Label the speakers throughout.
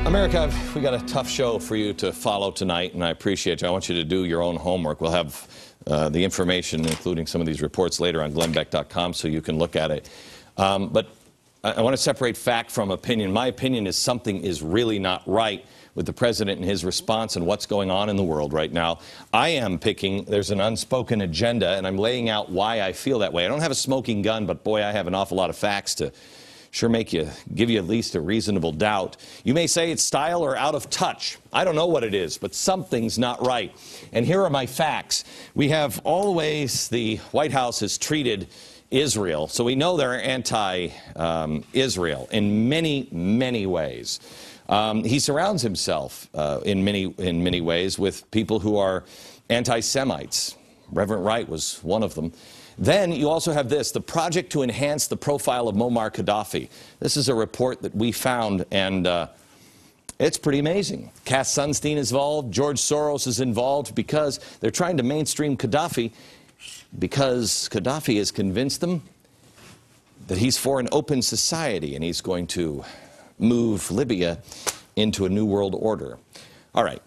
Speaker 1: America, we got a tough show for you to follow tonight, and I appreciate you. I want you to do your own homework. We'll have the information, including some of these reports, later on glennbeck.com, so you can look at it. But I want to separate fact from opinion. My opinion is something is really not right with the president and his response and what's going on in the world right now. I am picking, there's an unspoken agenda, and I'm laying out why I feel that way. I don't have a smoking gun, but boy, I have an awful lot of facts to sure give you at least a reasonable doubt. You may say it's style or out of touch. I don't know what it is, but something's not right. And here are my facts. We have always, the White House has treated Israel, so we know they're anti-Israel in many, many ways. He surrounds himself in many ways with people who are anti-Semites. Reverend Wright was one of them. Then you also have this, the project to enhance the profile of Muammar Gaddafi. This is a report that we found, and it's pretty amazing. Cass Sunstein is involved, George Soros is involved, because they're trying to mainstream Gaddafi, because Gaddafi has convinced them that he's for an open society and he's going to move Libya into a new world order. All right.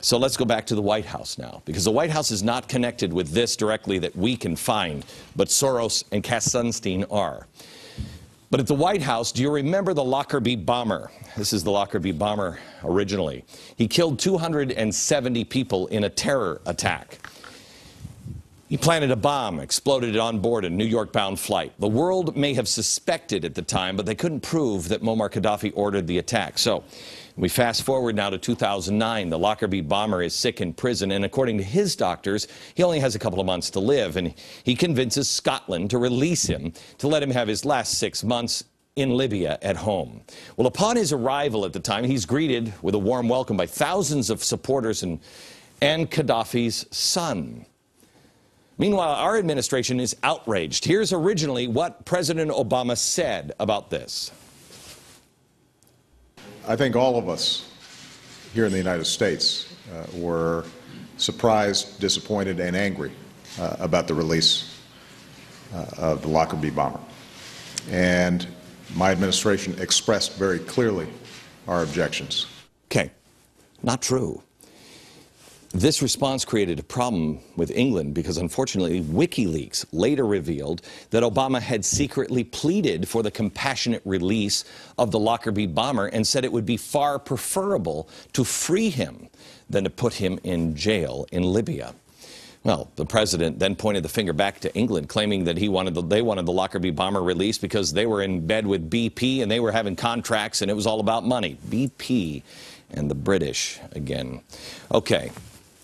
Speaker 1: So let's go back to the White House now, because the White House is not connected with this directly that we can find, but Soros and Cass Sunstein are. But at the White House, do you remember the Lockerbie bomber? This is the Lockerbie bomber originally. He killed 270 people in a terror attack. He planted a bomb, exploded it on board a New York-bound flight. The world may have suspected at the time, but they couldn't prove that Muammar Gaddafi ordered the attack. So we fast forward now to 2009. The Lockerbie bomber is sick in prison, and according to his doctors, he only has a couple of months to live, and he convinces Scotland to release him, to let him have his last 6 months in Libya at home. Well, upon his arrival at the time, he's greeted with a warm welcome by thousands of supporters and Gaddafi's son. Meanwhile, our administration is outraged. Here's originally what President Obama said about this.
Speaker 2: I think all of us here in the United States were surprised, disappointed, and angry about the release of the Lockerbie bomber. And my administration expressed very clearly our objections.
Speaker 1: Okay, not true. This response created a problem with England because, unfortunately, WikiLeaks later revealed that Obama had secretly pleaded for the compassionate release of the Lockerbie bomber and said it would be far preferable to free him than to put him in jail in Libya. Well, the president then pointed the finger back to England, claiming that they wanted the Lockerbie bomber released because they were in bed with BP and they were having contracts and it was all about money. BP and the British again. Okay.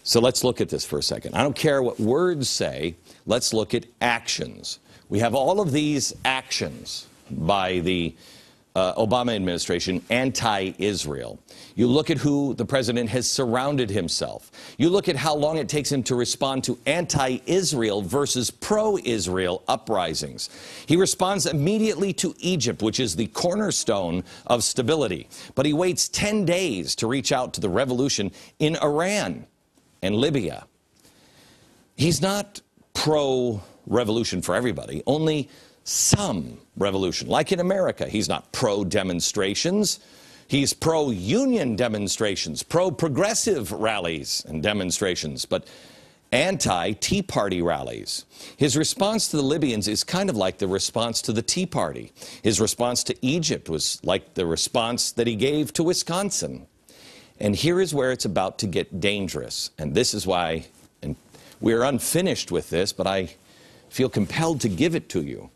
Speaker 1: So let's look at this for a second. I don't care what words say. Let's look at actions. We have all of these actions by the Obama administration anti-Israel. You look at who the president has surrounded himself. You look at how long it takes him to respond to anti-Israel versus pro-Israel uprisings. He responds immediately to Egypt, which is the cornerstone of stability. But he waits 10 days to reach out to the revolution in Iran and Libya. He's not pro-revolution for everybody, only some revolution. Like in America, he's not pro-demonstrations. He's pro-union demonstrations, pro-progressive rallies and demonstrations, but anti-Tea Party rallies. His response to the Libyans is kind of like the response to the Tea Party. His response to Egypt was like the response that he gave to Wisconsin. And here is where it's about to get dangerous. And this is why, and we're unfinished with this, but I feel compelled to give it to you.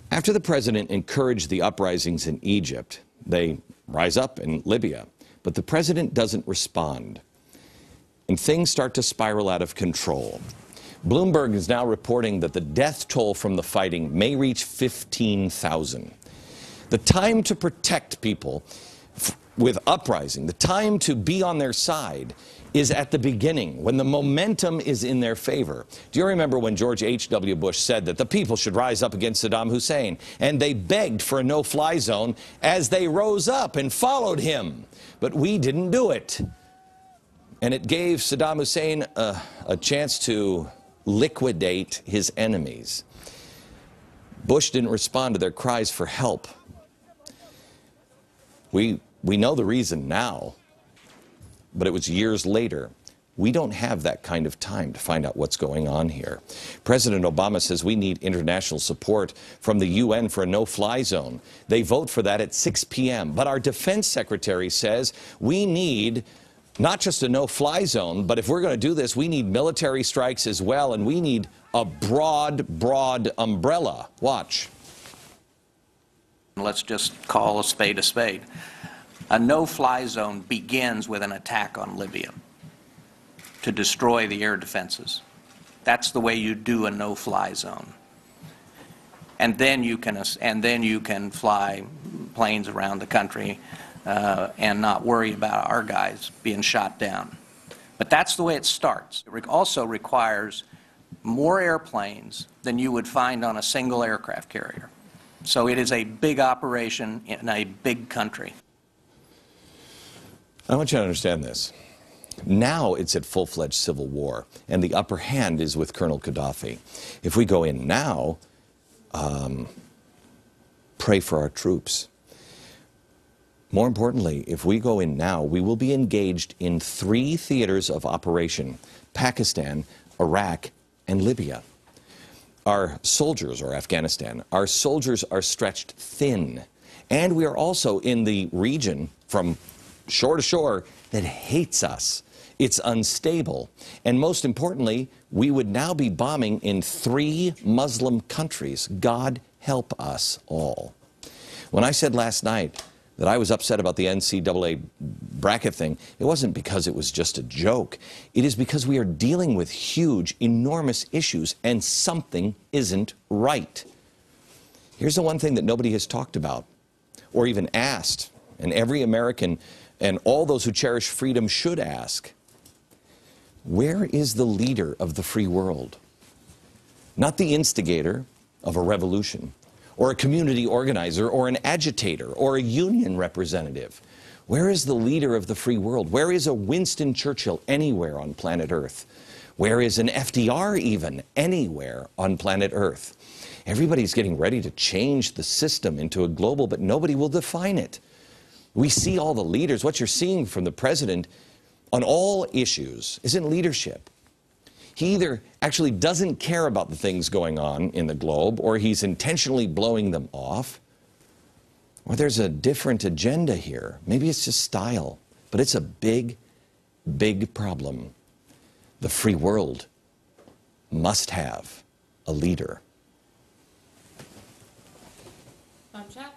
Speaker 1: After the president encouraged the uprisings in Egypt, they rise up in Libya, but the president doesn't respond. And things start to spiral out of control. Bloomberg is now reporting that the death toll from the fighting may reach 15,000. The time to protect people with uprising, the time to be on their side, is at the beginning, when the momentum is in their favor. Do you remember when George H.W. Bush said that the people should rise up against Saddam Hussein? And they begged for a no-fly zone as they rose up and followed him. But we didn't do it. And it gave Saddam Hussein a chance to liquidate his enemies. Bush didn't respond to their cries for help. We We know the reason now, but it was years later. We don't have that kind of time to find out what's going on here. President Obama says we need international support from the UN for a no-fly zone. They vote for that at 6 p.m. But our defense secretary says we need not just a no-fly zone, but if we're going to do this, we need military strikes as well, and we need a broad umbrella. Watch.
Speaker 3: Let's just call a spade a spade. A no-fly zone begins with an attack on Libya to destroy the air defenses. That's the way you do a no-fly zone. And then you can fly planes around the country and not worry about our guys being shot down. But that's the way it starts. It also requires more airplanes than you would find on a single aircraft carrier. So it is a big operation in a big country.
Speaker 1: I want you to understand this. Now it's at full-fledged civil war, and the upper hand is with Colonel Gaddafi. If we go in now, pray for our troops. More importantly, if we go in now, we will be engaged in 3 theaters of operation: Pakistan, Iraq, and Libya. Our soldiers, or Afghanistan, our soldiers are stretched thin, and we are also in the region from shore to shore that hates us. It's unstable. And most importantly, we would now be bombing in 3 Muslim countries. God help us all. When I said last night that I was upset about the NCAA bracket thing, it wasn't because it was just a joke. It is because we are dealing with huge, enormous issues, and something isn't right. Here's the one thing that nobody has talked about or even asked, and every American and all those who cherish freedom should ask: where is the leader of the free world? Not the instigator of a revolution, or a community organizer, or an agitator, or a union representative. Where is the leader of the free world? Where is a Winston Churchill anywhere on planet Earth? Where is an FDR even anywhere on planet Earth? Everybody's getting ready to change the system into a global, but nobody will define it. We see all the leaders. What you're seeing from the president on all issues isn't leadership. He either actually doesn't care about the things going on in the globe, or he's intentionally blowing them off, or there's a different agenda here. Maybe it's just style, but it's a big, big problem. The free world must have a leader.
Speaker 4: Bob Chapman.